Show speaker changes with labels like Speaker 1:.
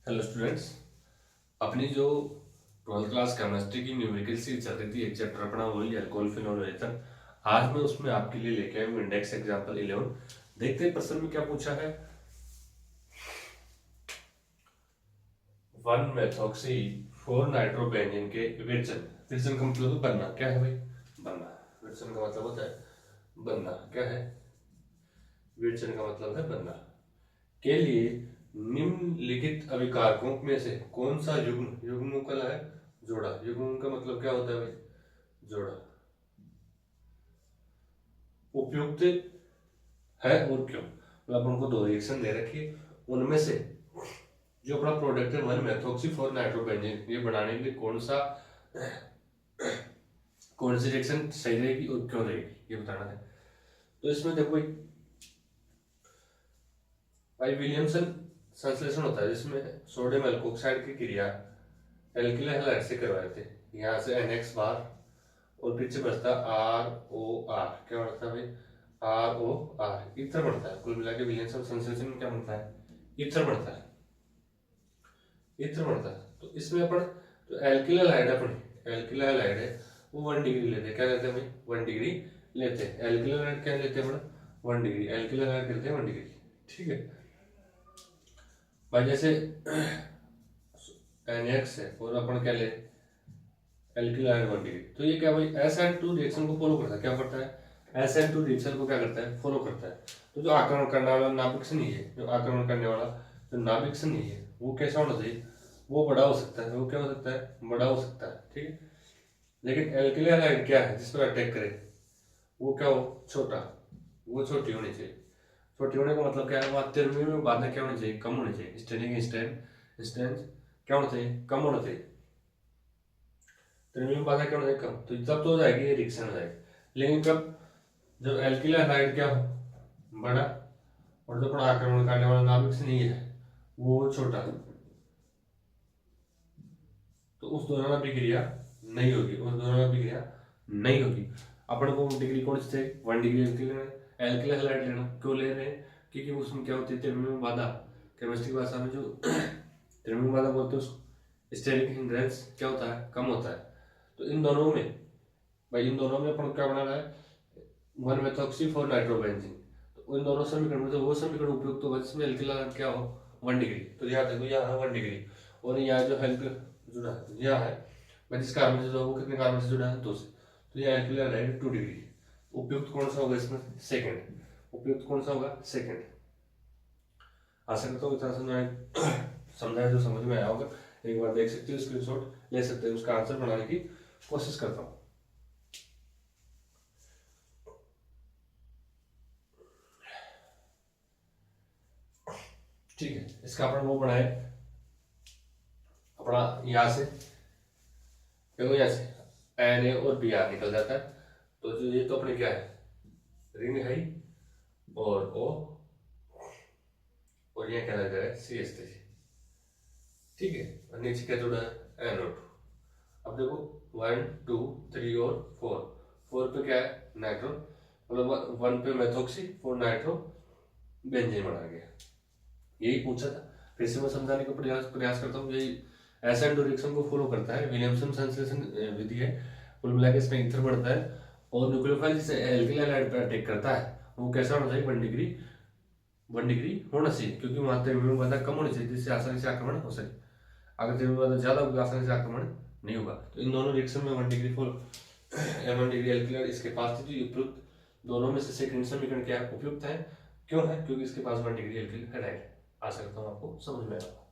Speaker 1: Hello students, अपनी जो 12th class chemistry की न्यूमेरिकल सीरीज चल रही थी, एक चैप्टर अपना वही अल्कोहल फिनोल एथर। आज मैं उसमें आपके लिए लेके आया हूँ इंडेक्स एग्जांपल 11। देखते हैं प्रश्न में क्या पूछा है। 1 मेथॉक्सी 4 नाइट्रोबेंजीन के विरचन। विरचन का मतलब बनना। क्या है भाई? बनना। विरचन का मतलब होता है बनना। क्या है? विरचन का मतलब है बनना। के लिए निम्नलिखित अभिकारकों में से कौन सा युग्म युग्मकल है? जोड़ा। युग्म का मतलब क्या होता है भाई? जोड़ा। उपयुक्त है और क्यों? मतलब अपन को दो रिएक्शन दे रखी है, उनमें से जो अपना प्रोडक्ट है 1 मेथॉक्सी 4 नाइट्रोबेंजीन, ये बनाने के लिए कौन सी रिएक्शन सही रहेगी और क्यों रहेगी, ये बताना है। तो इसमें देखो भाई विलियमसन संश्लेषण होता है जिसमें सोडियम एल्कोक्साइड की क्रिया एल्किल हैलाइड से करवाए थे। यहाँ से NX बार और पीछे बचता ROR। क्या बढ़ता है भाई? ROR ईथर बढ़ता है। कुल मिला के विलियमसन संश्लेषण में क्या बनता है? ईथर बढ़ता है। ईथर बढ़ता है। तो इसमें अपन जो एल्किल हैलाइड है, अपनी एल्किल हैलाइड है वो 1 डिग्री लेते हैं। क्या लेते हैं भाई? 1 डिग्री लेते हैं। एल्किल हैलाइड क्या लेते हैं अपना? 1 डिग्री। एल्किल हैलाइड लेते हैं 1 डिग्री। ठीक है भाई। जैसे NX है और अपन क्या ले एल्किल आयन 1 डिग्री, तो ये क्या भाई SN2 रिएक्शन को फॉलो करता है। क्या करता है? SN2 रिएक्शन को क्या करता है? फॉलो करता है। तो जो आक्रमण करने वाला नाभिक से नहीं है, जो आक्रमण करने वाला जो नाभिक से नहीं है वो कैसा होना चाहिए? वो बड़ा हो सकता है। वो क्या हो सकता है? बड़ा हो सकता है। ठीक है। लेकिन एल्किल हैलाइड क्या है जिस पर अटैक करे वो क्या हो? छोटा। वो छोटी होनी चाहिए। छोटी होने का मतलब क्या है? वहाँ तिरमी में बाधा क्या होनी चाहिए? कम होनी चाहिए। स्टेनिंग स्ट्रेंथ क्या होना चाहिए? कम होना चाहिए। त्रिमियम बाधा क्या होना चाहिए? कम। तो तब तो हो जाएगी ये रिएक्शन हो जाएगी। लेकिन कब? जब एल्किल हैलाइड क्या हो? बड़ा, और जो अपना आक्रमण करने वाला नाभिक से नहीं है वो छोटा, तो उस दौरान अभिक्रिया नहीं होगी। उस दौरान अभिक्रिया नहीं होगी। अपन को डिग्री कौन सी चाहिए? 1 डिग्री एल्किल एल्किल हैलाइड लेना। क्यों ले रहे हैं? क्योंकि उसमें क्या होती है? त्रिमियम बाधा। केमिस्ट्री की भाषा में जो त्रिमियम बाधा बोलते हैं उसको स्टेरिक हिंड्रेंस क्या होता है? कम होता है। तो इन दोनों में भाई, इन दोनों में अपन क्या बनाना है? 1 मेथॉक्सी 4 नाइट्रोबेंजीन। तो इन दोनों समीकरण में से वो समीकरण उपयुक्त होगा जिसमें एल्किल क्या हो? 1 डिग्री। तो यहाँ देखो, यहाँ है 1 डिग्री और यहाँ जो एल्किल जुड़ा है यहाँ है भाई, जिस कार्बन से जुड़ा वो कितने कार्बन से जुड़ा है? 2 से। तो यहाँ एल्किल है 2 डिग्री। उपयुक्त कौन सा होगा इसमें? सेकंड। उपयुक्त कौन सा होगा? सेकंड। आशा करता हूँ इतना समझाया जो समझ में आया होगा। एक बार देख सकते हो, स्क्रीनशॉट ले सकते हो, उसका आंसर बनाने की कोशिश करता हूँ। ठीक है, इसका अपन वो बनाए अपना यहाँ से, देखो यहाँ से Na और Br निकल जाता है। तो जो ये तो अपने क्या है? रिंग है और O, और यहाँ क्या लग रहा है? CH3। ठीक है, और नीचे क्या जुड़ा है? NO2। अब देखो 1 2 3 और 4। 4 पे क्या है? नाइट्रो, मतलब 1 पे मेथॉक्सी 4 नाइट्रो बेंजीन बना गया। यही पूछा था। फिर से मैं समझाने का प्रयास करता हूँ। यही SN2 रिएक्शन को फॉलो करता है। विलियमसन संश्लेषण विधि है। कुल मिला के इसमें ईथर बढ़ता है और न्यूक्लियोफाइल जिसे एल्किल हैलाइड पर अटैक करता है वो कैसा होना चाहिए? 1 डिग्री। 1 डिग्री होना चाहिए, क्योंकि वहां त्रिमियम बाधा कम होनी चाहिए जिससे आसानी से आक्रमण हो सके। अगर त्रिमियम बाधा ज्यादा होगी आसानी से आक्रमण नहीं होगा। तो इन दोनों रिएक्शन में 1 डिग्री फॉलो 1 डिग्री एल्किल इसके पास थी। तो उपयुक्त दोनों में से सेकंड समीकरण क्या है? उपयुक्त है। क्यों है? क्योंकि इसके पास 1 डिग्री एल्किल हैलाइड है। आशा करता हूँ आपको समझ में आया।